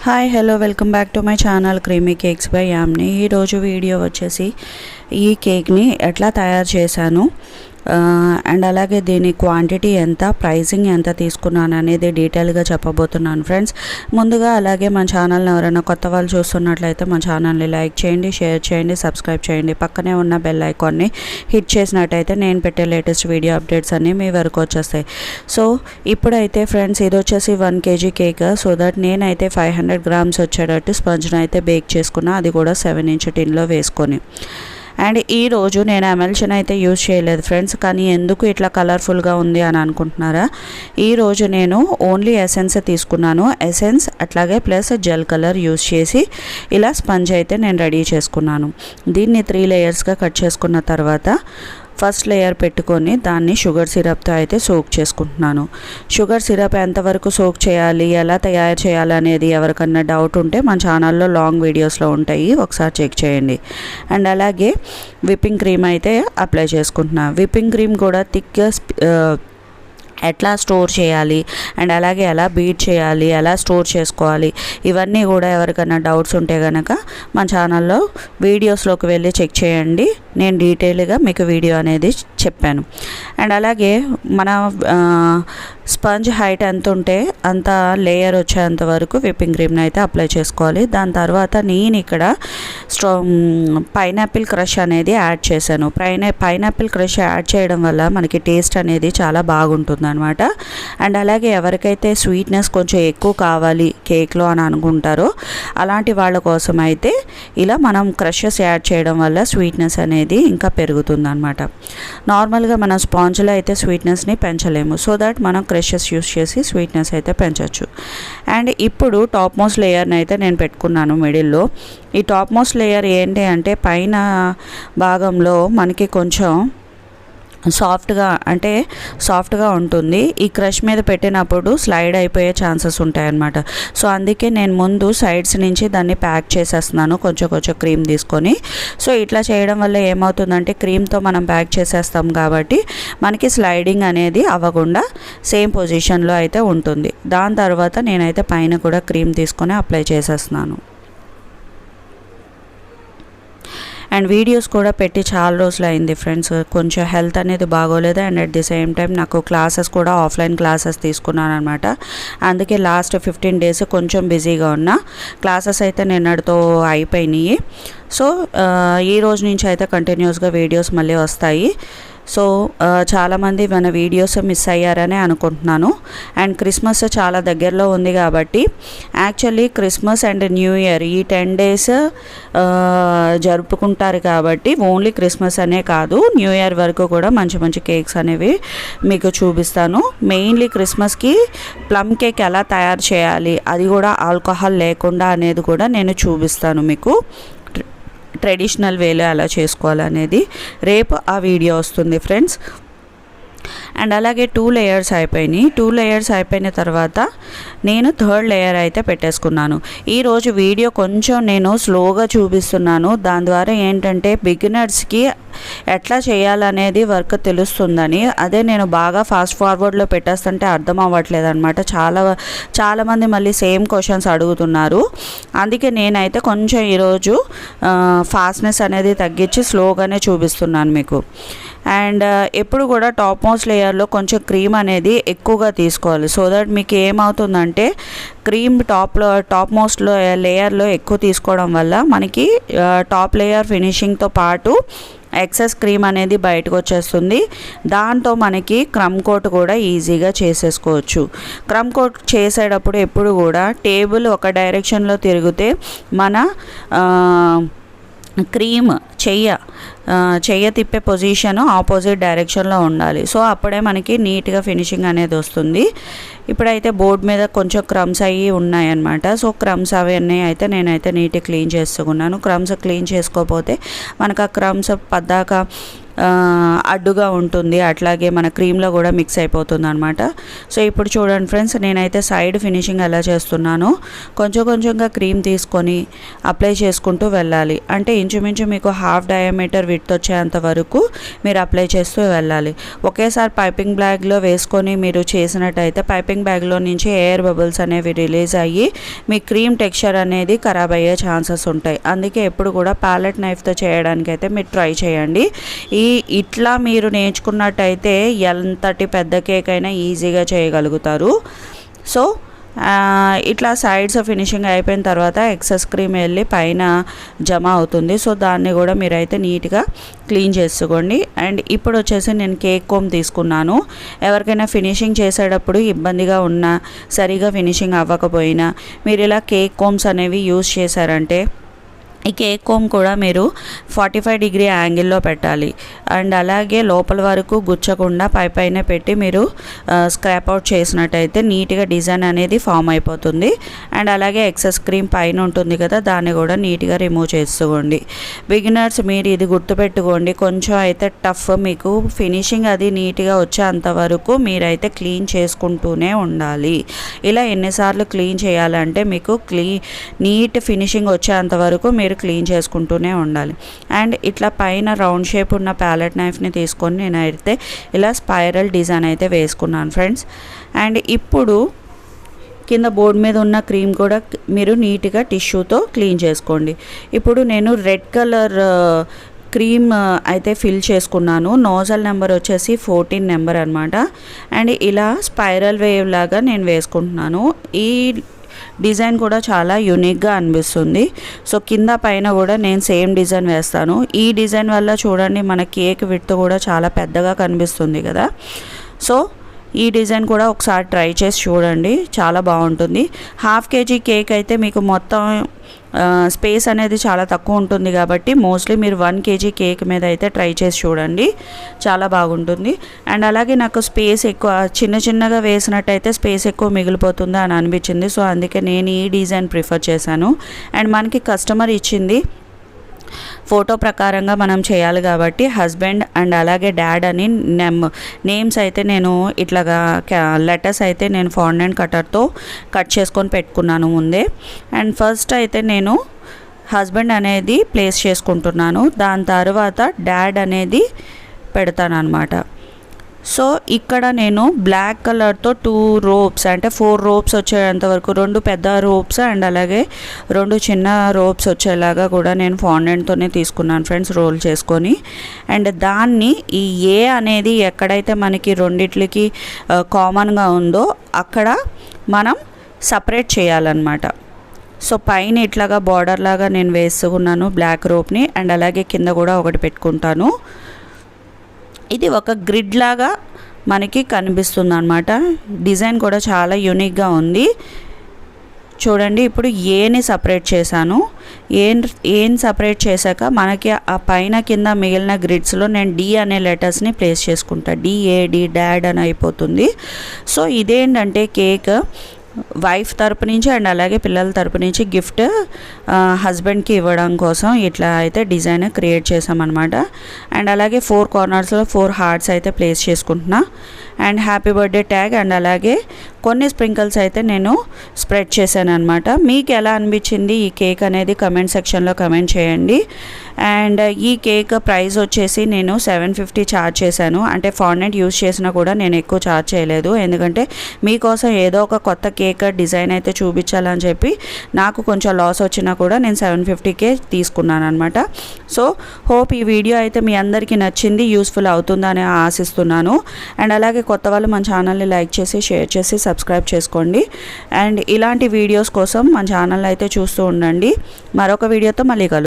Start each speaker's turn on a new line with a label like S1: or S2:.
S1: Hi hello welcome back to my channel creamy cakes by Yamni. ఈరోజు video వచ్చేసి ఈ కేక్ని ఎట్లా తయారు చేశాను అండ్ అలాగే దీని క్వాంటిటీ ఎంత, ప్రైసింగ్ ఎంత తీసుకున్నాను అనేది డీటెయిల్గా చెప్పబోతున్నాను ఫ్రెండ్స్. ముందుగా అలాగే మన ఛానల్ని ఎవరైనా కొత్త వాళ్ళు చూస్తున్నట్లయితే మన ఛానల్ని లైక్ చేయండి, షేర్ చేయండి, సబ్స్క్రైబ్ చేయండి. పక్కనే ఉన్న బెల్ ఐకాన్ని హిట్ చేసినట్టయితే నేను పెట్టే లేటెస్ట్ వీడియో అప్డేట్స్ అన్నీ మీ వరకు వచ్చేస్తాయి. సో ఇప్పుడైతే ఫ్రెండ్స్ ఇది వచ్చేసి 1 kg కేక్. సో దట్ నేనైతే 500 grams వచ్చేటట్టు స్పంజ్ని అయితే బేక్ చేసుకున్నా, అది కూడా 7-inch టిన్లో వేసుకొని. అండ్ ఈరోజు నేను ఎమల్షన్ అయితే యూజ్ చేయలేదు ఫ్రెండ్స్. కానీ ఎందుకు ఇట్లా కలర్ఫుల్గా ఉంది అని అనుకుంటున్నారా? ఈరోజు నేను ఓన్లీ ఎసెన్స్ తీసుకున్నాను. ఎసెన్స్ అట్లాగే ప్లస్ జెల్ కలర్ యూజ్ చేసి ఇలా స్పంజ్ అయితే నేను రెడీ చేసుకున్నాను. దీన్ని 3 లేయర్స్గా కట్ చేసుకున్న తర్వాత ఫస్ట్ లేయర్ పెట్టుకొని దాన్ని షుగర్ సిరప్తో అయితే సోక్ చేసుకుంటున్నాను. షుగర్ సిరప్ ఎంతవరకు సోక్ చేయాలి, ఎలా తయారు చేయాలి అనేది ఎవరికన్నా డౌట్ ఉంటే మన ఛానల్లో లాంగ్ వీడియోస్లో ఉంటాయి, ఒకసారి చెక్ చేయండి. అండ్ అలాగే విప్పింగ్ క్రీమ్ అయితే అప్లై చేసుకుంటున్నాను. విప్పింగ్ క్రీమ్ కూడా థిక్గా ఎట్లా స్టోర్ చేయాలి అండ్ అలాగే ఎలా బీట్ చేయాలి, ఎలా స్టోర్ చేసుకోవాలి, ఇవన్నీ కూడా ఎవరికైనా డౌట్స్ ఉంటే కనుక మన ఛానల్లో వీడియోస్లోకి వెళ్ళి చెక్ చేయండి. నేను డీటెయిల్గా మీకు వీడియో అనేది చెప్పాను. అండ్ అలాగే మన స్పంజ్ హైట్ ఎంత ఉంటే అంత లేయర్ వచ్చేంత వరకు విప్పింగ్ క్రీమ్ని అయితే అప్లై చేసుకోవాలి. దాని తర్వాత నేను ఇక్కడ పైనాపిల్ క్రష్ అనేది యాడ్ చేశాను. పైనాపిల్ క్రష్ యాడ్ చేయడం వల్ల మనకి టేస్ట్ అనేది చాలా బాగుంటుంది అనమాట. అండ్ అలాగే ఎవరికైతే స్వీట్నెస్ కొంచెం ఎక్కువ కావాలి కేక్లో అని అనుకుంటారో అలాంటి వాళ్ళ కోసం అయితే ఇలా మనం క్రషెస్ యాడ్ చేయడం వల్ల స్వీట్నెస్ అనేది ఇంకా పెరుగుతుంది అనమాట. నార్మల్గా మనం స్పాంజ్లో అయితే స్వీట్నెస్ని పెంచలేము. సో దట్ మనం క్రషెస్ యూస్ చేసి స్వీట్నెస్ అయితే పెంచవచ్చు. అండ్ ఇప్పుడు టాప్ మోస్ట్ లేయర్ని అయితే నేను పెట్టుకున్నాను మిడిల్లో. ఈ టాప్ మోస్ట్ లేయర్ ఏంటి అంటే పైన భాగంలో మనకి కొంచెం సాఫ్ట్గా ఉంటుంది. ఈ క్రష్ మీద పెట్టినప్పుడు స్లైడ్ అయిపోయే ఛాన్సెస్ ఉంటాయన్నమాట. సో అందుకే నేను ముందు సైడ్స్ నుంచి దాన్ని ప్యాక్ చేసేస్తున్నాను కొంచెం క్రీమ్ తీసుకొని. సో ఇట్లా చేయడం వల్ల ఏమవుతుందంటే క్రీమ్తో మనం ప్యాక్ చేసేస్తాం కాబట్టి మనకి స్లైడింగ్ అనేది అవ్వకుండా సేమ్ పొజిషన్లో అయితే ఉంటుంది. దాని తర్వాత నేనైతే పైన కూడా క్రీమ్ తీసుకొని అప్లై చేసేస్తున్నాను. అండ్ వీడియోస్ కూడా పెట్టి చాలా రోజులు అయింది ఫ్రెండ్స్. కొంచెం హెల్త్ అనేది బాగోలేదు. And at the same time నాకు క్లాసెస్ కూడా ఆఫ్లైన్ క్లాసెస్ తీసుకున్నాను అనమాట. అందుకే లాస్ట్ 15 days కొంచెం బిజీగా ఉన్నా. క్లాసెస్ అయితే నిన్నటితో అయిపోయినాయి. సో ఈ రోజు నుంచి అయితే కంటిన్యూస్గా వీడియోస్ మళ్ళీ వస్తాయి. సో చాలామంది మన వీడియోస్ మిస్ అయ్యారనే అనుకుంటున్నాను. అండ్ క్రిస్మస్ చాలా దగ్గరలో ఉంది కాబట్టి actually Christmas and new year ఈ 10 days జరుపుకుంటారు కాబట్టి ఓన్లీ క్రిస్మస్ అనే కాదు న్యూ ఇయర్ వరకు కూడా మంచి కేక్స్ అనేవి మీకు చూపిస్తాను. మెయిన్లీ క్రిస్మస్కి ప్లమ్ కేక్ ఎలా తయారు చేయాలి, అది కూడా ఆల్కహాల్ లేకుండా అనేది కూడా నేను చూపిస్తాను మీకు. ట్రెడిషనల్ వేలో ఎలా చేసుకోవాలనేది రేపు ఆ వీడియో వస్తుంది ఫ్రెండ్స్. అండ్ అలాగే 2 layers అయిపోయినాయి. 2 layers అయిపోయిన తర్వాత నేను 3rd layer అయితే పెట్టేసుకున్నాను. ఈరోజు వీడియో కొంచెం నేను స్లోగా చూపిస్తున్నాను. దాని ద్వారా ఏంటంటే బిగినర్స్కి ఎట్లా చేయాలనేది వర్క్ తెలుస్తుందని. అదే నేను బాగా ఫాస్ట్ ఫార్వర్డ్లో పెట్టేస్తుంటే అర్థం అవ్వట్లేదు అనమాట. చాలామంది మళ్ళీ సేమ్ క్వశ్చన్స్ అడుగుతున్నారు. అందుకే నేనైతే కొంచెం ఈరోజు ఫాస్ట్నెస్ అనేది తగ్గించి స్లోగానే చూపిస్తున్నాను మీకు. అండ్ ఎప్పుడు కూడా టాప్ మోస్ట్ లేయర్లో కొంచెం క్రీమ్ అనేది ఎక్కువగా తీసుకోవాలి. సో దట్ మీకు ఏమవుతుందంటే క్రీమ్ టాప్ మోస్ట్ లేయర్లో ఎక్కువ తీసుకోవడం వల్ల మనకి టాప్ లేయర్ ఫినిషింగ్తో పాటు ఎక్సెస్ క్రీమ్ అనేది బయటకు వచ్చేస్తుంది. దాంతో మనకి క్రమ్ కోట్ కూడా ఈజీగా చేసేసుకోవచ్చు. క్రమ్ కోట్ చేసేటప్పుడు ఎప్పుడు కూడా టేబుల్ ఒక డైరెక్షన్లో తిరిగితే మన క్రీమ్ చెయ్య తిప్పే పొజిషన్ ఆపోజిట్ డైరెక్షన్లో ఉండాలి. సో అప్పుడే మనకి నీట్గా ఫినిషింగ్ అనేది వస్తుంది. ఇప్పుడైతే బోర్డు మీద కొంచెం క్రమ్స్ అయ్యి ఉన్నాయన్నమాట. సో క్రమ్స్ అవన్నీ అయితే నేనైతే నీట్గా క్లీన్ చేసుకున్నాను. క్రమ్స్ క్లీన్ చేసుకోకపోతే మనకు ఆ క్రమ్స్ పద్దాక అడ్డుగా ఉంటుంది, అట్లాగే మన క్రీమ్లో కూడా మిక్స్ అయిపోతుంది అనమాట. సో ఇప్పుడు చూడండి ఫ్రెండ్స్, నేనైతే సైడ్ ఫినిషింగ్ ఎలా చేస్తున్నానో కొంచెం కొంచెంగా క్రీమ్ తీసుకొని అప్లై చేసుకుంటూ వెళ్ళాలి. అంటే ఇంచుమించు మీకు హాఫ్ డయామీటర్ విడ్త్ వచ్చేంత వరకు మీరు అప్లై చేస్తూ వెళ్ళాలి. ఒకేసారి పైపింగ్ బ్యాగ్లో వేసుకొని మీరు చేసినట్టయితే పైపింగ్ బ్యాగ్లో నుంచి ఎయిర్ బబుల్స్ అనేవి రిలీజ్ అయ్యి మీ క్రీమ్ టెక్స్చర్ అనేది ఖరాబ్ అయ్యే ఛాన్సెస్ ఉంటాయి. అందుకే ఎప్పుడు కూడా ప్యాలెట్ నైఫ్తో చేయడానికి అయితే మీరు ట్రై చేయండి. ఇట్లా మీరు నేర్చుకున్నట్టయితే ఎంతటి పెద్ద కేక్ అయినా ఈజీగా చేయగలుగుతారు. సో ఇట్లా సైడ్స్ ఫినిషింగ్ అయిపోయిన తర్వాత ఎక్సెస్ క్రీమ్ వెళ్ళి పైన జమ అవుతుంది. సో దాన్ని కూడా మీరైతే నీట్గా క్లీన్ చేసుకోండి. అండ్ ఇప్పుడు వచ్చేసి నేను కేక్ కోమ్ తీసుకున్నాను. ఎవరికైనా ఫినిషింగ్ చేసేటప్పుడు ఇబ్బందిగా ఉన్నా, సరిగా ఫినిషింగ్ అవ్వకపోయినా మీరు ఇలా కేక్ కోమ్స్ అనేవి యూజ్ చేశారంటే ఈ కేక్ కోమ్ కూడా మీరు 45 డిగ్రీ యాంగిల్లో పెట్టాలి. అండ్ అలాగే లోపల వరకు గుచ్చకుండా పైన పెట్టి మీరు స్క్రాప్ అవుట్ చేసినట్టయితే నీట్గా డిజైన్ అనేది ఫామ్ అయిపోతుంది. అండ్ అలాగే ఎక్సెస్ క్రీమ్ పైన ఉంటుంది కదా, దాన్ని కూడా నీట్గా రిమూవ్ చేసుకోండి. బిగినర్స్ మీరు ఇది గుర్తుపెట్టుకోండి, కొంచెం అయితే టఫ్, మీకు ఫినిషింగ్ అది నీట్గా వచ్చేంత వరకు మీరైతే క్లీన్ చేసుకుంటూనే ఉండాలి. ఇలా ఎన్నిసార్లు క్లీన్ చేయాలంటే మీకు నీట్ ఫినిషింగ్ వచ్చేంత వరకు మీరు క్లీన్ చేసుకుంటూనే ఉండాలి. అండ్ ఇట్లా పైన రౌండ్ షేప్ ఉన్న ప్యాలెట్ నైఫ్ని తీసుకొని నేనైతే ఇలా స్పైరల్ డిజైన్ అయితే వేసుకున్నాను ఫ్రెండ్స్. అండ్ ఇప్పుడు కింద బోర్డు మీద ఉన్న క్రీమ్ కూడా మీరు నీట్గా టిష్యూతో క్లీన్ చేసుకోండి. ఇప్పుడు నేను రెడ్ కలర్ క్రీమ్ అయితే ఫిల్ చేసుకున్నాను. నోజల్ నెంబర్ వచ్చేసి 14 నెంబర్ అనమాట. అండ్ ఇలా స్పైరల్ వేవ్ లాగా నేను వేసుకుంటున్నాను. ఈ డిజైన్ కూడా చాలా యూనిక్గా అనిపిస్తుంది. సో కింద పైన కూడా నేను సేమ్ డిజైన్ వేస్తాను. ఈ డిజైన్ వల్ల చూడండి మన కేక్ విడ్త్ కూడా చాలా పెద్దగా కనిపిస్తుంది కదా. సో ఈ డిజైన్ కూడా ఒకసారి ట్రై చేసి చూడండి, చాలా బాగుంటుంది. హాఫ్ కేజీ కేక్ అయితే మీకు మొత్తం స్పేస్ అనేది చాలా తక్కువ ఉంటుంది కాబట్టి మోస్ట్లీ మీరు 1 కేజీ కేక్ మీద అయితే ట్రై చేసి చూడండి, చాలా బాగుంటుంది. అండ్ అలాగే నాకు స్పేస్ ఎక్కువ, చిన్నగా వేసినట్టయితే స్పేస్ ఎక్కువ మిగిలిపోతుందా అని అనిపించింది. సో అందుకే నేను ఈ డిజైన్ ప్రిఫర్ చేశాను. అండ్ మనకి కస్టమర్ ఇచ్చింది ఫోటో ప్రకారంగా మనం చేయాలి కాబట్టి హస్బెండ్ అండ్ అలాగే డాడ్ అని నేమ్స్ అయితే నేను ఇట్లాగా లెటర్స్ అయితే నేను ఫాండెంట్ కట్టర్తో కట్ చేసుకొని పెట్టుకున్నాను ముందే. అండ్ ఫస్ట్ అయితే నేను హస్బెండ్ అనేది ప్లేస్ చేసుకుంటున్నాను, దాని తర్వాత డాడ్ అనేది పెడతాను అనమాట. సో ఇక్కడ నేను బ్లాక్ కలర్తో 2 రోప్స్ అంటే 4 రోప్స్ వచ్చేంత వరకు, 2 పెద్ద రోప్స్ అండ్ అలాగే 2 చిన్న రోప్స్ వచ్చేలాగా కూడా నేను ఫాండెంట్తోనే తీసుకున్నాను ఫ్రెండ్స్, రోల్ చేసుకొని. అండ్ దాన్ని ఈ ఏ అనేది ఎక్కడైతే మనకి రెండిట్లకి కామన్గా ఉందో అక్కడ మనం సపరేట్ చేయాలన్నమాట. సో పైన ఇట్లాగా బార్డర్ లాగా నేను వేసుకున్నాను బ్లాక్ రోప్ని. అండ్ అలాగే కింద కూడా ఒకటి పెట్టుకుంటాను. ఇది ఒక గ్రిడ్ లాగా మనకి కనిపిస్తుంది అనమాట. డిజైన్ కూడా చాలా యూనిక్గా ఉంది చూడండి. ఇప్పుడు ఏని సపరేట్ చేశాను. ఏని సపరేట్ చేశాక మనకి ఆ పైన కింద మిగిలిన గ్రిడ్స్లో నేను డి అనే లెటర్స్ని ప్లేస్ చేసుకుంటా. డిఏడి డాడ్ అని అయిపోతుంది. సో ఇదేంటంటే కేక్ వైఫ్ తరపు నుంచి అండ్ అలాగే పిల్లల తరపు నుంచి గిఫ్ట్ హస్బెండ్కి ఇవ్వడం కోసం ఇట్లా అయితే డిజైన్ క్రియేట్ చేసామన్నమాట. అండ్ అలాగే 4 కార్నర్స్లో 4 హార్ట్స్ అయితే ప్లేస్ చేసుకుంటున్నా. And happy birthday tag and అలాగే కొన్ని స్ప్రింకిల్స్ అయితే నేను స్ప్రెడ్ చేశాను అనమాట. మీకు ఎలా అనిపించింది ఈ కేక్ అనేది కమెంట్ సెక్షన్లో కమెంట్ చేయండి. అండ్ ఈ కేక్ ప్రైస్ వచ్చేసి నేను 750 ఛార్జ్ చేశాను. అంటే ఫాండెంట్ యూజ్ చేసినా కూడా నేను ఎక్కువ ఛార్జ్ చేయలేదు, ఎందుకంటే మీకోసం ఏదో ఒక కొత్త కేక్ డిజైన్ అయితే చూపించాలని చెప్పి నాకు కొంచెం లాస్ వచ్చినా కూడా నేను 750కే తీసుకున్నాను అనమాట. సో హోప్ ఈ వీడియో అయితే మీ అందరికీ నచ్చింది, యూస్ఫుల్ అవుతుందని ఆశిస్తున్నాను. అండ్ అలాగే కొత్త వాళ్ళు మన ఛానల్ని లైక్ చేసి షేర్ చేసి సబ్స్క్రైబ్ చేసుకోండి. అండ్ ఇలాంటి వీడియోస్ కోసం మన ఛానల్ అయితే చూస్తూ ఉండండి. మరొక వీడియోతో మళ్ళీ కలుద్దాం.